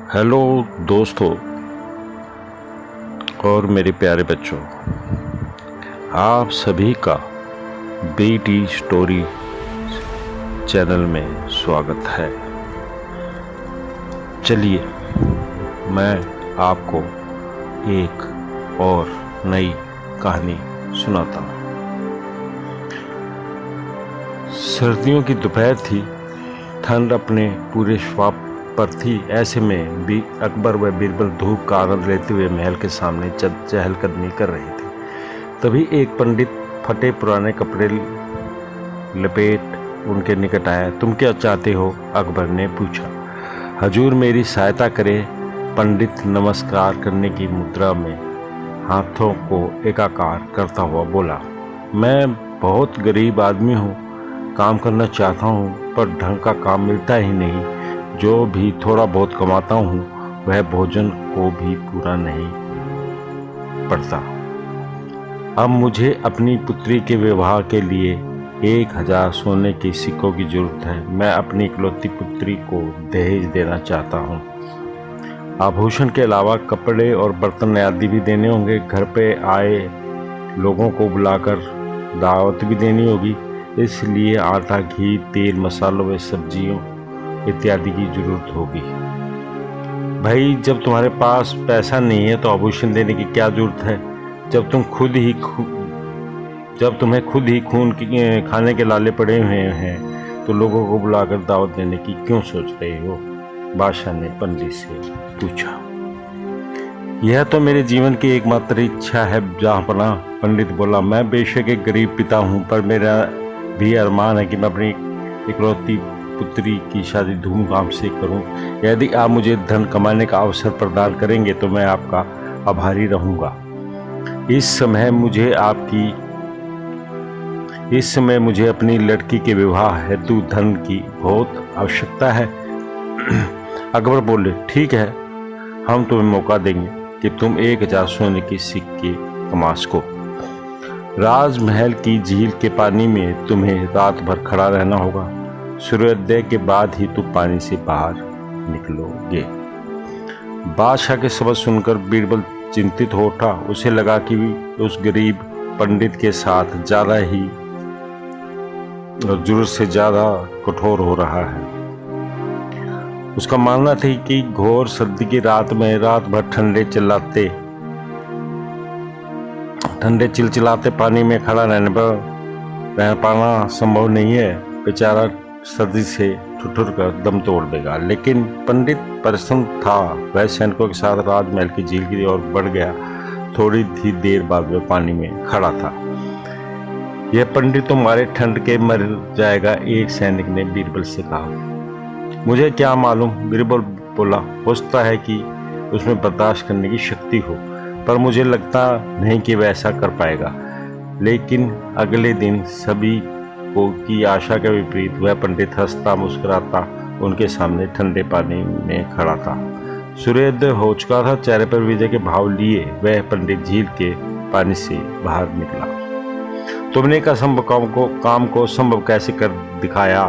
Hello दोस्तों और मेरे प्यारे बच्चों, आप सभी का बीटी स्टोरी चैनल में स्वागत है। चलिए मैं आपको एक और नई कहानी सुनाता हूँ। सर्दियों की दोपहर थी, ठंड अपने पूरे श्वाप पर थी। ऐसे में भी अकबर व बीरबल धूप का आनंद लेते हुए महल के सामने चहलकदमी कर रहे थे। तभी एक पंडित फटे पुराने कपड़े लपेट उनके निकट आया। तुम क्या चाहते हो? अकबर ने पूछा। हजूर मेरी सहायता करें। पंडित नमस्कार करने की मुद्रा में हाथों को एकाकार करता हुआ बोला। मैं बहुत गरीब आदमी हूँ, काम करना चाहता हूँ पर ढंग का काम मिलता ही नहीं। जो भी थोड़ा बहुत कमाता हूँ वह भोजन को भी पूरा नहीं पड़ता। अब मुझे अपनी पुत्री के विवाह के लिए 1000 सोने के सिक्कों की जरूरत है। मैं अपनी इकलौती पुत्री को दहेज देना चाहता हूँ। आभूषण के अलावा कपड़े और बर्तन आदि भी देने होंगे। घर पे आए लोगों को बुलाकर दावत भी देनी होगी, इसलिए आटा, घी, तेल, मसालों व सब्जियों इत्यादि की जरूरत होगी। भाई, जब तुम्हारे पास पैसा नहीं है तो आभूषण देने की क्या जरूरत है? जब तुम्हें खुद ही खून खाने के लाले पड़े हुए हैं तो लोगों को बुलाकर दावत देने की क्यों सोच रहे हो? बादशाह ने पंडित से पूछा। यह तो मेरे जीवन की एकमात्र इच्छा है जहाँपनाह, पंडित बोला। मैं बेशक एक गरीब पिता हूँ, पर मेरा भी अरमान है कि मैं अपनी इकलौती पुत्री की शादी धूमधाम से करूं। यदि आप मुझे धन कमाने का अवसर प्रदान करेंगे तो मैं आपका आभारी रहूंगा। इस समय मुझे अपनी लड़की के विवाह हेतु धन की बहुत आवश्यकता है। अकबर बोले, ठीक है, हम तुम्हें मौका देंगे कि तुम 1000 सोने के सिक्के कमा सको। राजमहल की झील के पानी में तुम्हें रात भर खड़ा रहना होगा। सूर्योदय के बाद ही तुम पानी से बाहर निकलोगे। बादशाह के शब्द सुनकर बीरबल चिंतित हो उठा। उसे लगा कि उस गरीब पंडित के साथ ज्यादा ही जरूरत से ज्यादा कठोर हो रहा है। उसका मानना था कि घोर सर्दी की रात में रात भर ठंडे चिलचिलाते पानी में खड़ा रह पाना संभव नहीं है। बेचारा सर्दी से ठिठुर कर दम तोड़ देगा। लेकिन पंडित प्रसन्न था। वह सैनिकों के साथ राजमहल की झील की ओर बढ़ गया। थोड़ी ही देर बाद वह पानी में खड़ा था। यह पंडित तो मारे ठंड के मर जाएगा, एक सैनिक ने बीरबल से कहा। मुझे क्या मालूम, बीरबल बोला। हो सकता है कि उसमें बर्दाश्त करने की शक्ति हो, पर मुझे लगता नहीं कि वह ऐसा कर पाएगा। लेकिन अगले दिन सभी की आशा के विपरीत वह पंडित हंसता मुस्कुराता उनके सामने ठंडे पानी में खड़ा था। सूर्योदय हो चुका था। चेहरे पर विजय के भाव लिए वह पंडित झील के पानी से बाहर निकला। तुमने एक असंभव काम को संभव कैसे कर दिखाया?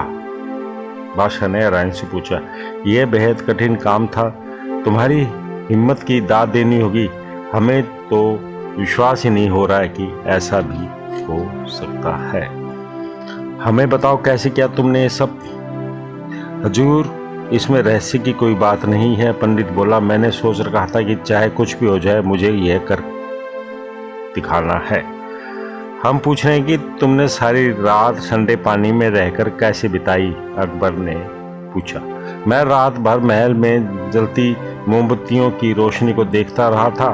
बादशाह ने हैरानी से पूछा। यह बेहद कठिन काम था। तुम्हारी हिम्मत की दाद देनी होगी। हमें तो विश्वास ही नहीं हो रहा है कि ऐसा भी हो सकता है। हमें बताओ, कैसे किया तुमने ये सब? हजूर, इसमें रहस्य की कोई बात नहीं है, पंडित बोला। मैंने सोच रखा था कि चाहे कुछ भी हो जाए मुझे यह कर दिखाना है। हम पूछ रहे हैं कि तुमने सारी रात ठंडे पानी में रहकर कैसे बिताई? अकबर ने पूछा। मैं रात भर महल में जलती मोमबत्तियों की रोशनी को देखता रहा था,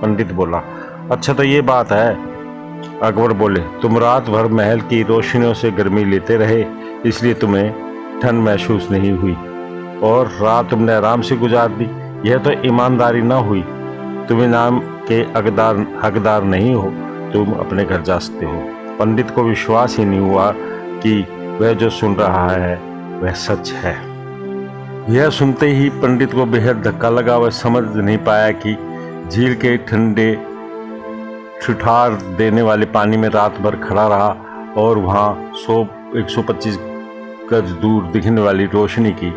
पंडित बोला। अच्छा, तो ये बात है। अकबर बोले, तुम रात भर महल की रोशनियों से गर्मी लेते रहे, इसलिए तुम्हें ठंड महसूस नहीं हुई और रात तुमने आराम से गुजार दी। यह तो ईमानदारी ना हुई। तुम इनाम के हकदार नहीं हो। तुम अपने घर जा सकते हो। पंडित को विश्वास ही नहीं हुआ कि वह जो सुन रहा है वह सच है। यह सुनते ही पंडित को बेहद धक्का लगा। वह समझ नहीं पाया कि झील के ठंडे ठिठार देने वाले पानी में रात भर खड़ा रहा और वहाँ 125 गज दूर दिखने वाली रोशनी की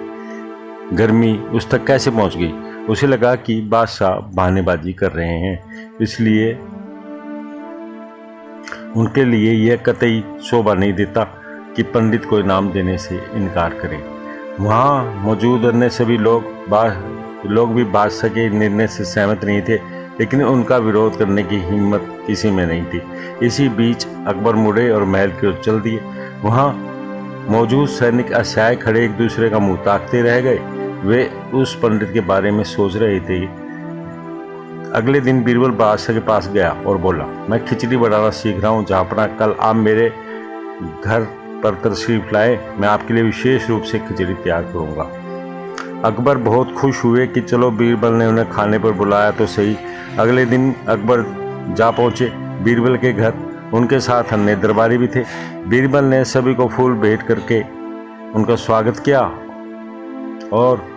गर्मी उस तक कैसे पहुंच गई। उसे लगा कि बादशाह बहानेबाजी कर रहे हैं, इसलिए उनके लिए यह कतई शोभा नहीं देता कि पंडित को इनाम देने से इनकार करे। वहाँ मौजूद अन्य सभी लोग भी बादशाह के निर्णय से सहमत नहीं थे, लेकिन उनका विरोध करने की हिम्मत किसी में नहीं थी। इसी बीच अकबर मुड़े और महल की ओर चल दिए। वहाँ मौजूद सैनिक असहाय खड़े एक दूसरे का मुंह ताकते रह गए। वे उस पंडित के बारे में सोच रहे थे। अगले दिन बीरबल बादशाह के पास गया और बोला, मैं खिचड़ी बनाना सीख रहा हूँ जहाँपना, कल आप मेरे घर पर तशरीफ लाए, मैं आपके लिए विशेष रूप से खिचड़ी तैयार करूँगा। अकबर बहुत खुश हुए कि चलो बीरबल ने उन्हें खाने पर बुलाया तो सही। अगले दिन अकबर जा पहुँचे बीरबल के घर। उनके साथ अन्य दरबारी भी थे। बीरबल ने सभी को फूल भेंट करके उनका स्वागत किया और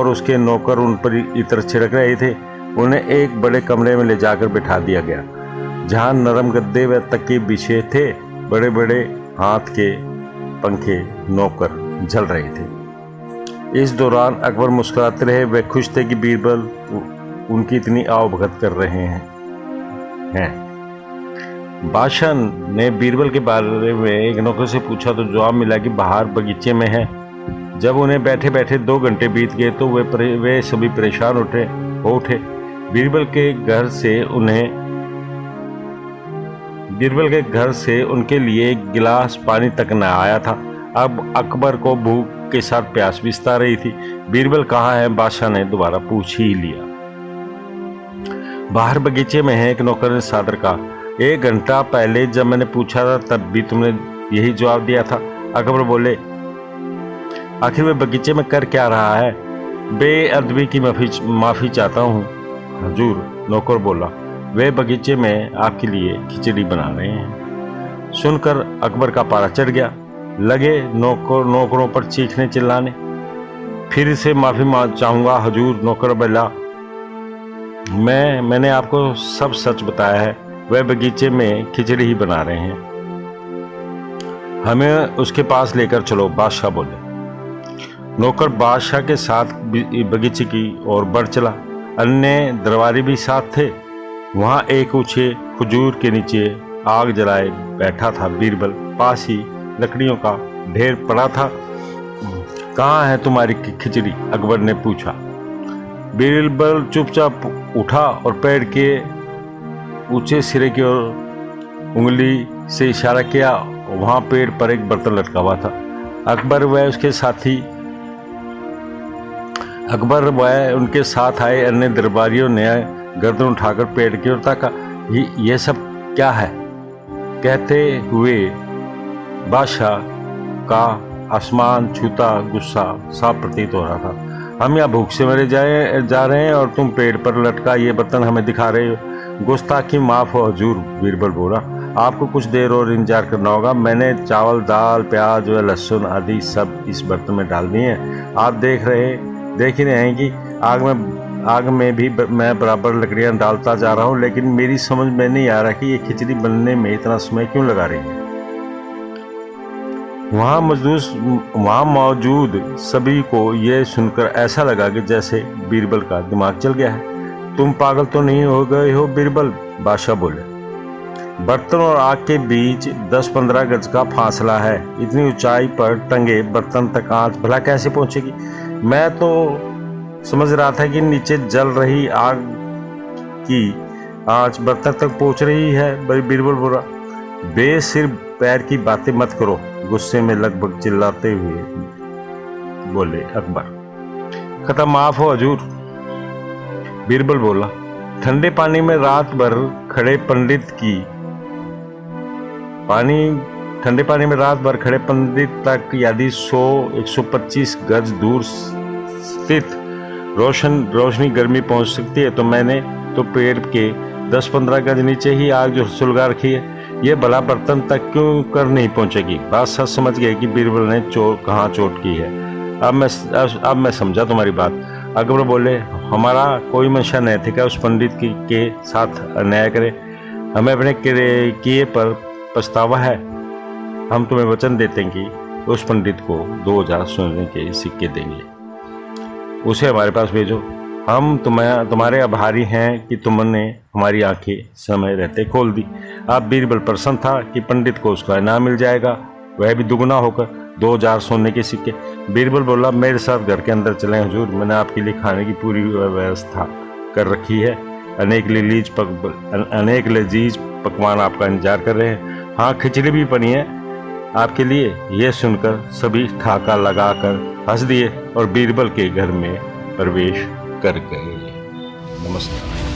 उसके नौकर उन पर इत्र छिड़क रहे थे। उन्हें एक बड़े कमरे में ले जाकर बिठा दिया गया, जहां नरम गद्दे व तकिए बिछे थे। बड़े बड़े हाथ के पंखे नौकर जल रहे थे। इस दौरान अकबर मुस्कुराते रहे। वे खुश थे कि बीरबल उनकी इतनी आवभगत कर रहे हैं। बादशाह ने बीरबल के बारे में एक नौकर से पूछा तो जवाब मिला कि बाहर बगीचे में है। जब उन्हें बैठे बैठे 2 घंटे बीत गए तो वे सभी परेशान हो उठे। बीरबल के घर से उनके लिए एक गिलास पानी तक न आया था। अब अकबर को भूख के साथ प्यास भी सता रही थी। बीरबल कहाँ है, बादशाह ने दोबारा पूछ ही लिया। बाहर बगीचे में है, एक नौकर ने सादर कहा। 1 घंटा पहले जब मैंने पूछा था तब भी तुमने यही जवाब दिया था। अकबर बोले, आखिर वे बगीचे में कर क्या रहा है? बेअदबी की माफी चाहता हूँ हजूर, नौकर बोला। वे बगीचे में आपके लिए खिचड़ी बना रहे हैं। सुनकर अकबर का पारा चढ़ गया। लगे नौकरों पर चीखने चिल्लाने। फिर से माफी चाहूंगा हजूर, नौकर बोला। मैंने आपको सब सच बताया है। वह बगीचे में खिचड़ी ही बना रहे हैं, हमें उसके पास लेकर चलो, बादशाह बोले। नौकर बादशाह के साथ बगीचे की ओर बढ़ चला। अन्य दरबारी भी साथ थे। वहां एक ऊंचे खजूर के नीचे आग जलाए बैठा था बीरबल। पास ही लकड़ियों का ढेर पड़ा था। कहाँ है तुम्हारी खिचड़ी? अकबर ने पूछा। बीरबल चुपचाप उठा और पेड़ के ऊंचे सिरे की ओर उंगली से इशारा किया। वहां पेड़ पर एक बर्तन लटका हुआ था। अकबर व उनके साथ आए अन्य दरबारियों ने गर्दन उठाकर पेड़ की ओर ताका। ये सब क्या है? कहते हुए बादशाह का आसमान छूता गुस्सा साफ प्रतीत हो रहा था। हम यहाँ भूख से मरे जा रहे हैं और तुम पेड़ पर लटका ये बर्तन हमें दिखा रहे हो। गुस्ताखी माफ हो हजूर, बीरबल बोला। आपको कुछ देर और इंतजार करना होगा। मैंने चावल, दाल, प्याज व लहसुन आदि सब इस बर्तन में डाल दिए हैं। आप देख ही रहे हैं कि आग में भी मैं बराबर लकड़ियां डालता जा रहा हूं, लेकिन मेरी समझ में नहीं आ रहा कि ये खिचड़ी बनने में इतना समय क्यों लगा रही है। वहां मौजूद सभी को यह सुनकर ऐसा लगा कि जैसे बीरबल का दिमाग चल गया है। तुम पागल तो नहीं हो गए हो बीरबल? बादशाह बोले। बर्तन और आग के बीच 10-15 गज का फासला है। इतनी ऊंचाई पर टंगे बर्तन तक आंच भला कैसे पहुंचेगी? मैं तो समझ रहा था कि नीचे जल रही आग की आंच बर्तन तक पहुंच रही है। बीरबल बोला। बेसिर पैर की बातें मत करो, गुस्से में लगभग चिल्लाते हुए बोले अकबर। खत्म माफ हो हजूर, बीरबल बोला। ठंडे पानी में रात भर खड़े पंडित तक यदि 100-125 गज दूर स्थित रोशनी गर्मी पहुंच सकती है तो मैंने तो पेड़ के 10-15 गज नीचे ही आग जो सुलगा रखी है, ये भला बर्तन तक क्यों कर नहीं पहुंचेगी? बादशाह समझ गए कि बीरबल ने कहाँ चोट की है। अब मैं समझा तुम्हारी बात। अकबर बोले, हमारा कोई मंशा नहीं थी कि उस पंडित के साथ अन्याय करे। हमें अपने किए पर पछतावा है। हम तुम्हें वचन देते हैं कि उस पंडित को 2000 सोने के सिक्के देंगे। उसे हमारे पास भेजो, हम तुम्हारे आभारी हैं कि तुमने हमारी आंखें समय रहते खोल दी। अब बीरबल प्रसन्न था कि पंडित को उसका इनाम मिल जाएगा, वह भी दुगना होकर 2000 सोने के सिक्के। बीरबल बोला, मेरे साथ घर के अंदर चलें हुजूर, मैंने आपके लिए खाने की पूरी व्यवस्था कर रखी है। अनेक लजीज पकवान आपका इंतजार कर रहे हैं। हाँ, खिचड़ी भी बनी है आपके लिए। यह सुनकर सभी ठाका लगाकर हंस दिए और बीरबल के घर में प्रवेश कर गए। नमस्कार।